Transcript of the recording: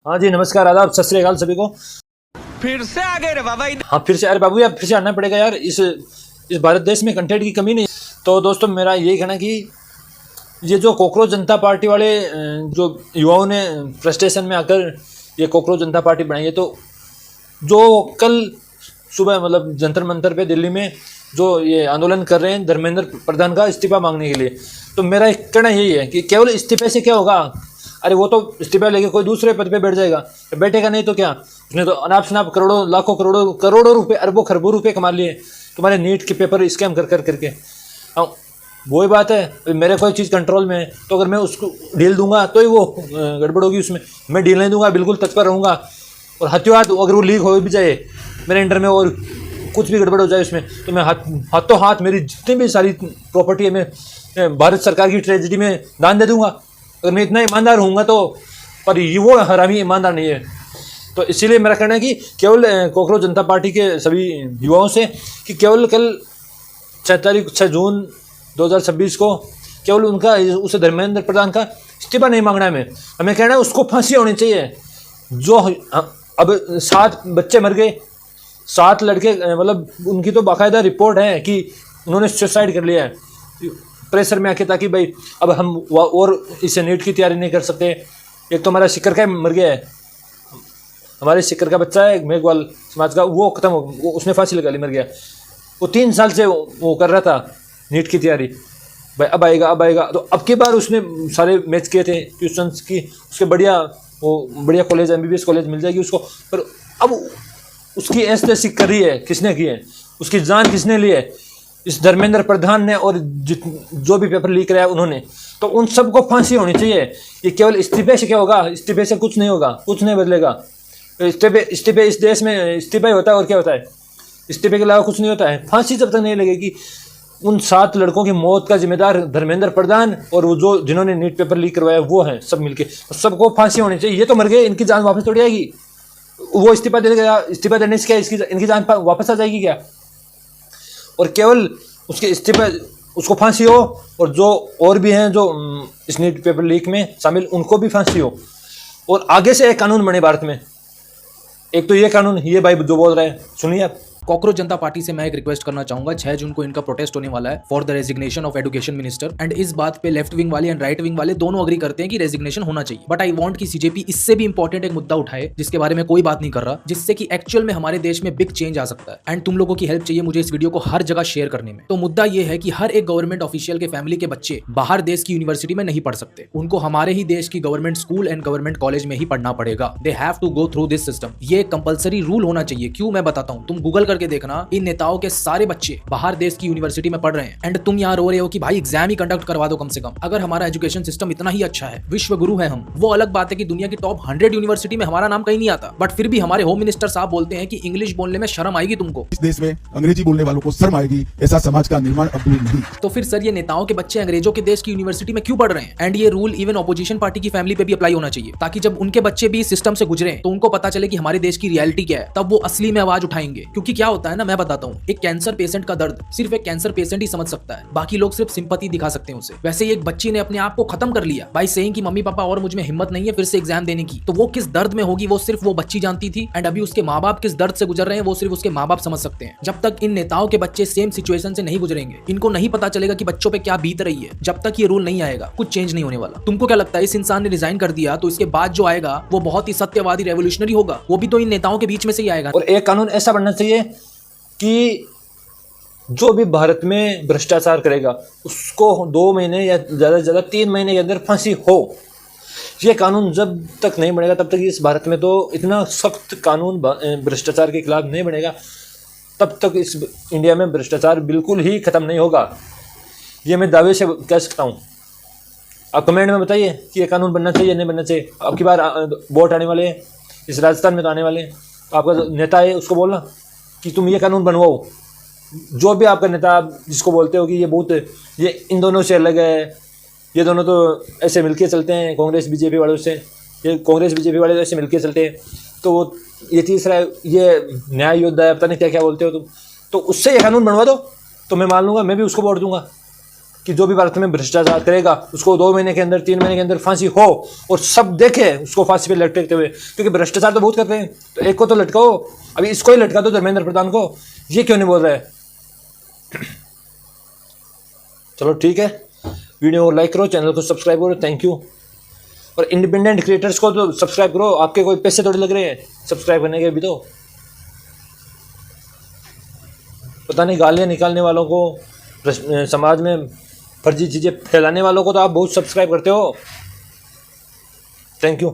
हाँ जी, नमस्कार, आदाब, सत श्री अकाल सभी को। फिर से आ गए रे बाबा। हाँ, फिर से, अरे बाबू यार, फिर से आना पड़ेगा यार। इस भारत देश में कंटेंट की कमी नहीं। तो दोस्तों, मेरा यही कहना कि ये जो कॉकरोच जनता पार्टी वाले जो युवाओं ने फ्रस्ट्रेशन में आकर ये कॉकरोच जनता पार्टी बनाई है, तो जो कल सुबह मतलब जंतर मंतर पे दिल्ली में जो ये आंदोलन कर रहे हैं धर्मेंद्र प्रधान का इस्तीफा मांगने के लिए, तो मेरा एक कहना यही है कि केवल इस्तीफे से क्या होगा। अरे वो तो इस्तीफा लेके कोई दूसरे पद पे बैठ जाएगा, बैठेगा नहीं तो क्या। उसने तो अनाप शनाप करोड़ों लाखों करोड़ों रुपए, अरबों खरबों रुपए कमा लिए तुम्हारे नीट के पेपर स्कैम कर करके। हाँ, वही बात है, मेरे कोई चीज़ कंट्रोल में है तो अगर मैं उसको ढील दूंगा तो ही वो गड़बड़ होगी। उसमें मैं ढील नहीं दूंगा, बिल्कुल तत्पर रहूँगा। और हथियार अगर वो लीक हो भी जाए मेरे अंडर में और कुछ भी गड़बड़ हो जाए उसमें, तो मैं हाथों हाथ मेरी जितनी भी सारी प्रॉपर्टी है मैं भारत सरकार की ट्रेजेडी में दान दे दूंगा। अगर मैं इतना ईमानदार होऊंगा तो, पर ये वो हरामी ईमानदार नहीं है। तो इसीलिए मेरा कहना है कि केवल कॉकरोच जनता पार्टी के सभी युवाओं से कि केवल कल 6 जून 2026 को केवल उनका उस धर्मेंद्र प्रधान का इस्तीफा नहीं मांगना है। हमें कहना है उसको फांसी होनी चाहिए। जो अब 7 बच्चे मर गए, 7 लड़के, मतलब उनकी तो बाकायदा रिपोर्ट है कि उन्होंने सुसाइड कर लिया है प्रेशर में आके, ताकि भाई अब हम और इसे नीट की तैयारी नहीं कर सकते। एक तो हमारा सिक्कर का मर गया है, हमारे सिक्कर का बच्चा है मेघवाल समाज का, वो खत्म हो, वो उसने फांसी लगा ली, मर गया। वो 3 साल से वो कर रहा था नीट की तैयारी, भाई अब आएगा। तो अब की बार उसने सारे मैच किए थे ट्यूशन्स की, उसके बढ़िया कॉलेज MBBS कॉलेज मिल जाएगी उसको। पर अब उसकी ऐसी कर रही है, किसने की है, उसकी जान किसने ली है? इस धर्मेंद्र प्रधान ने, और जो भी पेपर लीक रहा है उन्होंने। तो उन सबको फांसी होनी चाहिए। ये केवल इस्तीफे से क्या होगा? इस्तीफे से कुछ नहीं होगा, कुछ नहीं बदलेगा। इस्तीफे इस देश में इस्तीफा ही होता है, और क्या होता है? इस्तीफे के अलावा कुछ नहीं होता है। फांसी जब तक नहीं लगेगी, उन 7 लड़कों की मौत का जिम्मेदार धर्मेंद्र प्रधान और वो जो जिन्होंने नीट पेपर लीक करवाया वो हैं सब मिलके, सबको फांसी होनी चाहिए। ये तो मर गए, इनकी जान वापस थोड़ी आएगी। वो इस्तीफा देने से क्या इनकी जान वापस आ जाएगी क्या? और केवल उसके इस्तीफे, उसको फांसी हो, और जो और भी हैं जो इस नीट पेपर लीक में शामिल, उनको भी फांसी हो। और आगे से एक कानून बने भारत में। एक तो ये कानून, ये भाई जो बोल रहे हैं, सुनिए आप। कॉकरोच जनता पार्टी से मैं एक रिक्वेस्ट करना चाहूंगा। 6 जून को इनका प्रोटेस्ट होने वाला है for the resignation of education minister, and इस बात पे लेफ्ट विंग वाले एंड राइट विंग वाले दोनों अग्री करते हैं कि रेजिग्नेशन होना चाहिए। बट आई वांट कि सीजेपी इससे भी इंपॉर्टेंट एक मुद्दा उठाए जिसके बारे में कोई बात नहीं कर रहा, जिससे कि एक्चुअल में हमारे देश में बिग चेंज आ सकता है। एंड तुम लोगों की हेल्प चाहिए मुझे इस वीडियो को हर जगह शेयर करने में। तो मुद्दा यह है कि हर एक गवर्नमेंट ऑफिशियल के फैमिली के बच्चे बाहर देश की यूनिवर्सिटी में नहीं पढ़ सकते, उनको हमारे ही देश की government school and government college में ही पढ़ना पड़ेगा। They have to go through this system. ये कंपलसरी रूल होना चाहिए। क्यों, मैं बताता हूँ। तुम गूगल करके देखना, इन नेताओं के सारे बच्चे बाहर देश की यूनिवर्सिटी में पढ़ रहे हैं, एंड तुम यहाँ रो रहे हो कि भाई एग्जाम ही कंडक्ट करवा दो कम से कम। अगर हमारा एजुकेशन सिस्टम इतना ही अच्छा है, विश्व गुरु है हम, वो अलग बात है कि दुनिया की टॉप 100 यूनिवर्सिटी में हमारा नाम कहीं नहीं आता, बट फिर भी हमारे होम मिनिस्टर साहब बोलते हैं कि इंग्लिश बोलने में शर्म आएगी तुमको। इस देश में अंग्रेजी बोलने वालों को शर्म आएगी, ऐसा समाज का निर्माण अब दूर नहीं। तो फिर सर, ये नेताओं के बच्चे अंग्रेजों के देश की यूनिवर्सिटी में क्यों पढ़ रहे हैं? एंड ये रूल इवन ऑपोजिशन पार्टी की फैमिली पे भी अप्लाई होना चाहिए, ताकि जब उनके बच्चे भी इस सिस्टम से गुजरे तो उनको पता चले कि हमारे देश की रियलिटी क्या है, तब वो असली में आवाज उठाएंगे। क्योंकि क्या होता है ना, मैं बताता हूँ, एक कैंसर पेशेंट का दर्द सिर्फ एक कैंसर पेशेंट ही समझ सकता है, बाकी लोग सिर्फ सिंपैथी दिखा सकते हैं उसे। वैसे ही एक बच्ची ने अपने आप को खत्म कर लिया बाय सेइंग कि मम्मी पापा और मुझ में हिम्मत नहीं है फिर से एग्जाम देने की, तो वो किस दर्द में होगी वो सिर्फ वो बच्ची जानती थी। एंड अभी उसके माँ बाप किस दर्द से गुजर रहे हैं वो सिर्फ उसके माँ बाप समझ सकते हैं। जब तक इन नेताओं के बच्चे सेम सिचुएशन से नहीं गुजरेंगे, इनको नहीं पता चलेगा कि बच्चों पे क्या बीत रही है, जब तक ये रूल नहीं आएगा कुछ चेंज नहीं होने वाला। तुमको क्या लगता है, इस इंसान ने रिजाइन कर दिया तो इसके बाद जो आएगा वो बहुत ही सत्यवादी रेवोल्यूशनरी होगा? वो भी तो इन नेताओं के बीच में से ही आएगा। और एक कानून ऐसा बनना चाहिए कि जो भी भारत में भ्रष्टाचार करेगा उसको 2 महीने या ज़्यादा से ज़्यादा 3 महीने के अंदर फांसी हो। ये कानून जब तक नहीं बनेगा तब तक इस भारत में तो इतना सख्त कानून भ्रष्टाचार के खिलाफ नहीं बनेगा, तब तक इस इंडिया में भ्रष्टाचार बिल्कुल ही ख़त्म नहीं होगा। ये मैं दावे से कह सकता हूँ। आप कमेंट में बताइए कि ये कानून बनना चाहिए नहीं बनना चाहिए। अब की बार वोट आने वाले हैं, इस राजस्थान में तो आने वाले हैं, तो आपका जो नेता है उसको बोलना कि तुम ये कानून बनवाओ। जो भी आपका नेता, जिसको बोलते हो कि ये इन दोनों से अलग है, ये दोनों तो ऐसे मिलके चलते हैं कांग्रेस बीजेपी वालों से, ये कांग्रेस बीजेपी वाले ऐसे मिलके चलते हैं, तो वो ये तीसरा ये न्याय योद्धा है, पता नहीं क्या क्या बोलते हो तुम, तो उससे ये कानून बनवा दो तो मैं मान लूँगा, मैं भी उसको वोट दूंगा। कि जो भी भारत में भ्रष्टाचार करेगा उसको 2 महीने के अंदर 3 महीने के अंदर फांसी हो, और सब देखे उसको फांसी पे लटकते हुए, क्योंकि भ्रष्टाचार तो बहुत करते हैं, तो एक को तो लटकाओ। अभी इसको ही लटका दो, धर्मेंद्र प्रधान को, ये क्यों नहीं बोल रहा है? चलो ठीक है, वीडियो को लाइक करो, चैनल को सब्सक्राइब करो, थैंक यू। और इंडिपेंडेंट क्रिएटर्स को तो सब्सक्राइब करो, आपके कोई पैसे थोड़े लग रहे हैं सब्सक्राइब करने के। अभी तो पता नहीं, गालियाँ निकालने वालों को, समाज में फर्जी चीज़ें फैलाने वालों को तो आप बहुत सब्सक्राइब करते हो। Thank you.